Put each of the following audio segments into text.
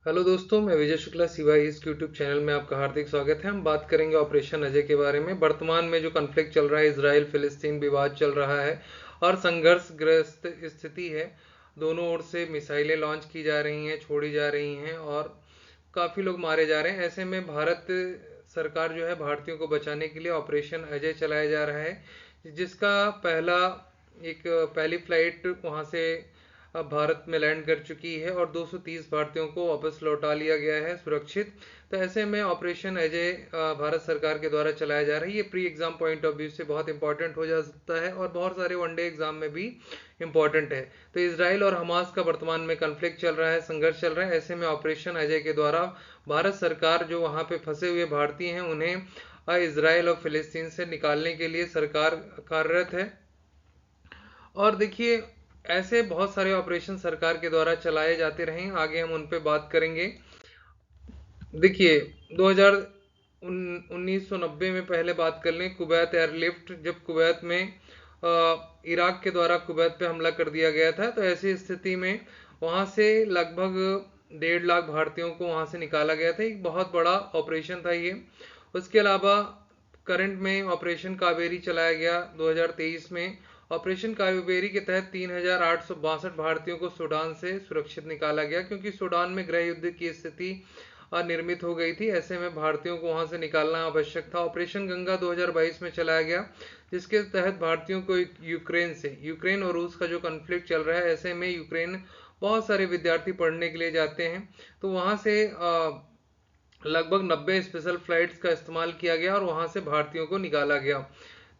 Hello दोस्तों, मैं Vijay Shukla CY इस यूट्यूब चैनल में आपका हार्दिक स्वागत है। हम बात करेंगे ऑपरेशन अजय के बारे में। वर्तमान में जो कॉन्फ्लिक्ट चल रहा है, इजराइल फिलिस्तीन विवाद चल रहा है और संघर्षग्रस्त स्थिति है। दोनों ओर से मिसाइलें लॉन्च की जा रही हैं, छोड़ी जा रही हैं और काफ़ी लोग मारे जा रहे हैं। ऐसे में भारत सरकार जो है भारतीयों को बचाने के लिए ऑपरेशन अजय चलाया जा रहा है, जिसका पहली फ्लाइट वहाँ से अब भारत में लैंड कर चुकी है और 230 भारतीयों को वापस लौटा लिया गया है सुरक्षित। तो ऐसे में ऑपरेशन अजय भारत सरकार के द्वारा चलाया जा रहा है। ये pre exam point of view से बहुत इंपॉर्टेंट हो जा सकता है और बहुत सारे वनडे एग्जाम में भी इंपॉर्टेंट है। तो इसराइल और हमास का वर्तमान में कन्फ्लिक्ट चल रहा है, संघर्ष चल रहा है। ऐसे में ऑपरेशन अजय के द्वारा भारत सरकार जो वहाँ पे फंसे हुए भारतीय हैं उन्हें इसराइल और फिलिस्तीन से निकालने के लिए सरकार कार्यरत है। और देखिए, ऐसे बहुत सारे ऑपरेशन सरकार के द्वारा चलाए जाते रहे, आगे हम उन पे बात करेंगे। देखिए, 1990 में पहले बात कर लें, कुवैत एयरलिफ्ट, जब कुवैत में इराक के द्वारा कुवैत पे हमला कर दिया गया था, तो ऐसी स्थिति में वहां से लगभग 1.5 लाख भारतीयों को वहां से निकाला गया था। एक बहुत बड़ा ऑपरेशन था ये। उसके अलावा करंट में ऑपरेशन कावेरी चलाया गया 2023 में। ऑपरेशन कावेरी के तहत 3,862 भारतीयों को सूडान से सुरक्षित निकाला गया, क्योंकि सूडान में गृह युद्ध की स्थिति निर्मित हो गई थी। ऐसे में भारतीयों को वहां से निकालना आवश्यक था। ऑपरेशन गंगा 2022 में चलाया गया, जिसके तहत भारतीयों को यूक्रेन और रूस का जो कॉन्फ्लिक्ट चल रहा है, ऐसे में यूक्रेन बहुत सारे विद्यार्थी पढ़ने के लिए जाते हैं, तो वहां से लगभग 90 स्पेशल फ्लाइट्स का इस्तेमाल किया गया और वहां से भारतीयों को निकाला गया।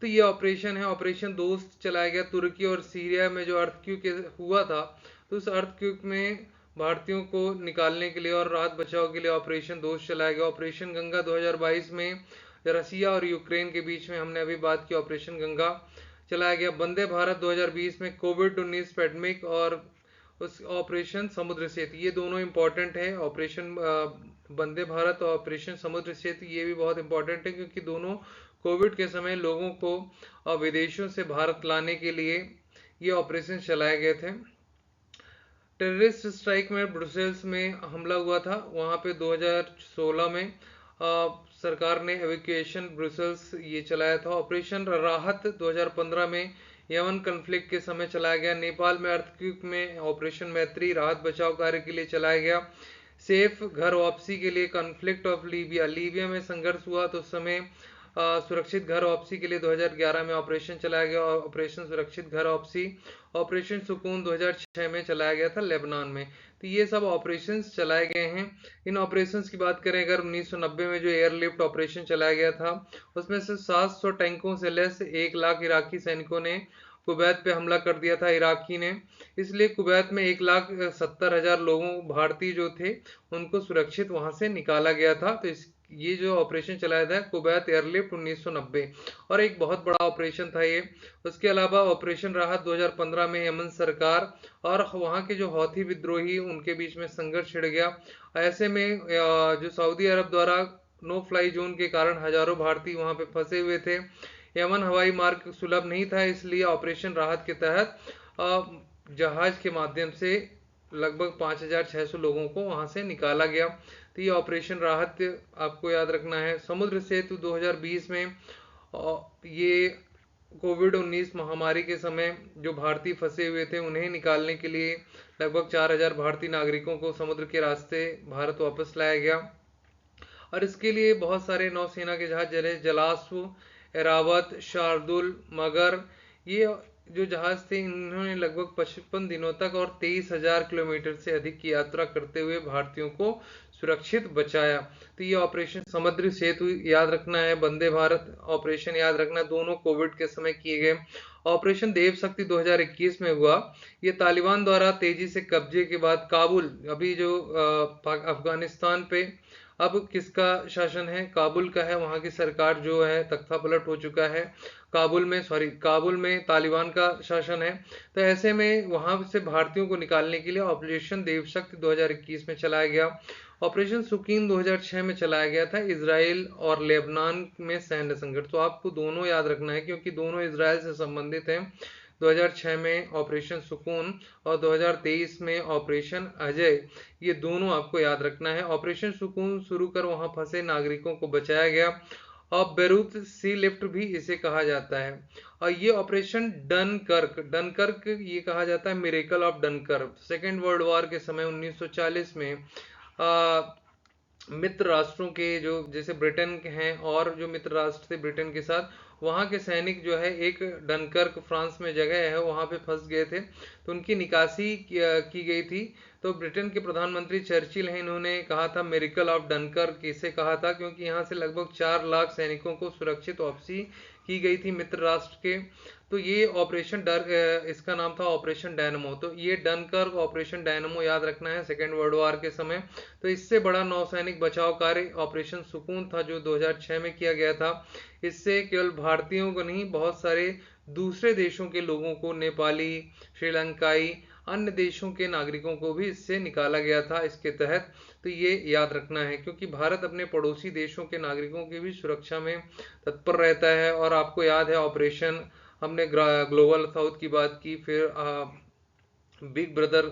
तो ये ऑपरेशन है। ऑपरेशन दोस्त चलाया गया तुर्की और सीरिया में जो अर्थक्वेक हुआ था, तो उस अर्थक्वेक में भारतीयों को निकालने के लिए और राहत बचाव के लिए ऑपरेशन दोस्त चलाया गया। ऑपरेशन गंगा 2022 में रसिया और यूक्रेन के बीच में हमने अभी बात की, ऑपरेशन गंगा चलाया गया। वंदे भारत 2020 में कोविड-19 पैंडेमिक और उस ऑपरेशन समुद्र सेतु, ये दोनों इंपॉर्टेंट है। ऑपरेशन वंदे भारत और ऑपरेशन समुद्र सेतु ये भी बहुत इंपॉर्टेंट है, क्योंकि दोनों कोविड के समय लोगों को विदेशों से भारत लाने के लिए ये ऑपरेशन चलाए गए थे। टेररिस्ट स्ट्राइक में ब्रुसेल्स में हमला हुआ था, वहां पे 2016 में सरकार ने एवेक्यूएशन ब्रुसेल्स ये चलाया था। ऑपरेशन राहत 2015 में यमन कन्फ्लिक्ट के समय चलाया गया। नेपाल में अर्थक्वेक में ऑपरेशन मैत्री राहत बचाव कार्य के लिए चलाया गया। सेफ घर वापसी के लिए कॉन्फ्लिक्ट ऑफ लीबिया में संघर्ष हुआ, तो उस समय सुरक्षित घर वापसी के लिए 2011 में ऑपरेशन चलाया गया, ऑपरेशन सुरक्षित घर वापसी। ऑपरेशन सुकून 2006 में चलाया गया था लेबनान में। तो ये सब ऑपरेशंस चलाए गए हैं। इन ऑपरेशंस की बात करें अगर, 1990 में जो एयरलिफ्ट ऑपरेशन चलाया गया था, उसमें से 700 टैंकों से लैस 1 लाख इराकी सैनिकों ने कुवैत पे हमला कर दिया था, इराकी ने। इसलिए कुवैत में 1,70,000 लोगों भारतीय जो थे उनको सुरक्षित वहां से निकाला गया था। तो ये जो ऑपरेशन चलाया था कुवैत एयरलिफ्ट 1990, और एक बहुत बड़ा ऑपरेशन था ये। उसके अलावा ऑपरेशन राहत 2015 में यमन सरकार और वहां के जो हौथी विद्रोही उनके बीच में संघर्ष छिड़ गया। ऐसे में जो सऊदी अरब द्वारा नो फ्लाई जोन के कारण हजारों भारतीय वहां पे फंसे हुए थे। यमन हवाई मार्ग सुलभ नहीं था, इसलिए ऑपरेशन राहत के तहत जहाज के माध्यम से लगभग 5,600 लोगों को वहां से निकाला गया। तो ये ऑपरेशन राहत आपको याद रखना है। समुद्र सेतु 2020 में ये कोविड-19 महामारी के समय जो भारतीय फंसे हुए थे उन्हें निकालने के लिए लगभग 4,000 भारतीय नागरिकों को समुद्र के रास्ते भारत वापस लाया गया। और इसके लिए बहुत सारे नौसेना के जहाज जले, जलाश्व, एरावत, शार्दुल, मगर, ये जो जहाज थे इन्होंने लगभग 55 दिनों तक और 23,000 किलोमीटर से अधिक की यात्रा करते हुए भारतीयों को सुरक्षित बचाया। तो ये ऑपरेशन समुद्र सेतु याद रखना है, वंदे भारत ऑपरेशन याद रखना, दोनों कोविड के समय किए गए। ऑपरेशन देव शक्ति 2021 में हुआ। ये तालिबान द्वारा तेजी से कब्जे के बाद काबुल, अभी जो अफगानिस्तान पे अब किसका शासन है, काबुल का है। वहां की सरकार जो है तख्ता पलट हो चुका है। काबुल में तालिबान का शासन है। तो ऐसे में वहां से भारतीयों को निकालने के लिए ऑपरेशन देवशक्ति 2021 में चलाया गया। ऑपरेशन सुकीन 2006 में चलाया गया था, इजराइल और लेबनान में सैन्य संघर्ष। तो आपको दोनों याद रखना है, क्योंकि दोनों इजराइल से संबंधित हैं। 2006 में ऑपरेशन सुकून और 2023 में ऑपरेशन अजय, ये दोनों आपको याद रखना है। ऑपरेशन सुकून शुरू कर वहां फंसे नागरिकों को बचाया गया और बेरूत सी लिफ्ट भी इसे कहा जाता है। और ये ऑपरेशन डनकर्क, डनकर्क ये कहा जाता है miracle of Dunkirk. Second world war के समय 1940 में मित्र राष्ट्रों के जो जैसे ब्रिटेन के हैं और जो मित्र राष्ट्र थे ब्रिटेन के साथ, वहाँ के सैनिक जो है एक डनकर्क फ्रांस में जगह है वहाँ पे फंस गए थे, तो उनकी निकासी की गई थी। तो ब्रिटेन के प्रधानमंत्री चर्चिल हैं, इन्होंने कहा था मेरिकल ऑफ डनकर्क इसे कहा था क्योंकि यहाँ से लगभग 4 लाख सैनिकों को सुरक्षित वापसी की गई थी मित्र राष्ट्र के। तो ये ऑपरेशन इसका नाम था ऑपरेशन डायनमो। तो ये डनकर्क ऑपरेशन डायनमो याद रखना है सेकेंड वर्ल्ड वॉर के समय। तो इससे बड़ा नौसैनिक बचाव कार्य ऑपरेशन सुकून था जो 2006 में किया गया था। इससे केवल भारतीयों को नहीं, बहुत सारे दूसरे देशों के लोगों को, नेपाली, श्रीलंकाई, अन्य देशों के नागरिकों को भी इससे निकाला गया था इसके तहत। तो ये याद रखना है क्योंकि भारत अपने पड़ोसी देशों के नागरिकों की भी सुरक्षा में तत्पर रहता है। और आपको याद है ऑपरेशन, हमने ग्लोबल साउथ की बात की, फिर बिग ब्रदर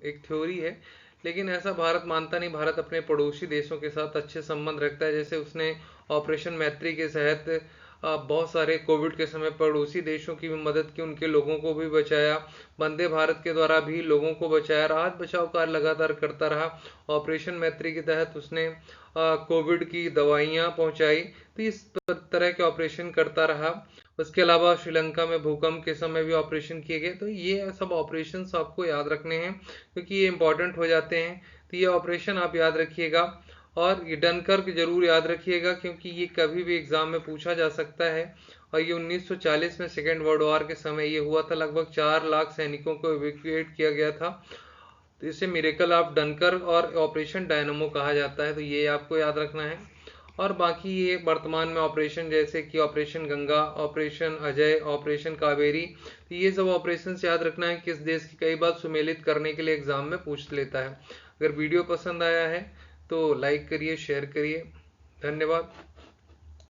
एक थ्योरी है, लेकिन ऐसा भारत मानता नहीं। भारत अपने पड़ोसी देशों के साथ अच्छे संबंध रखता है। जैसे उसने ऑपरेशन मैत्री के तहत बहुत सारे कोविड के समय पड़ोसी देशों की भी मदद की, उनके लोगों को भी बचाया। वंदे भारत के द्वारा भी लोगों को बचाया, राहत बचाव कार्य लगातार करता रहा। ऑपरेशन मैत्री के तहत उसने कोविड की दवाइयाँ पहुंचाई। तो इस तरह के ऑपरेशन करता रहा। उसके अलावा श्रीलंका में भूकंप के समय भी ऑपरेशन किए गए। तो ये सब ऑपरेशन आपको याद रखने हैं क्योंकि ये इंपॉर्टेंट हो जाते हैं। तो ये ऑपरेशन आप याद रखिएगा और ये डनकर्क जरूर याद रखिएगा क्योंकि ये कभी भी एग्जाम में पूछा जा सकता है। और ये 1940 में सेकेंड वर्ल्ड वॉर के समय ये हुआ था। लगभग 4 लाख सैनिकों को इवैक्यूएट किया गया था। तो इसे मिरेकल ऑफ डनकर्क और ऑपरेशन डायनमो कहा जाता है। तो ये आपको याद रखना है। और बाकी ये वर्तमान में ऑपरेशन जैसे कि operation Ganga, operation Ajay, operation Kaveri, तो ये सब ऑपरेशन याद रखना है किस देश की, कई बार सुमेलित करने के लिए एग्जाम में पूछ लेता है। अगर वीडियो पसंद आया है तो लाइक करिए, शेयर करिए। धन्यवाद।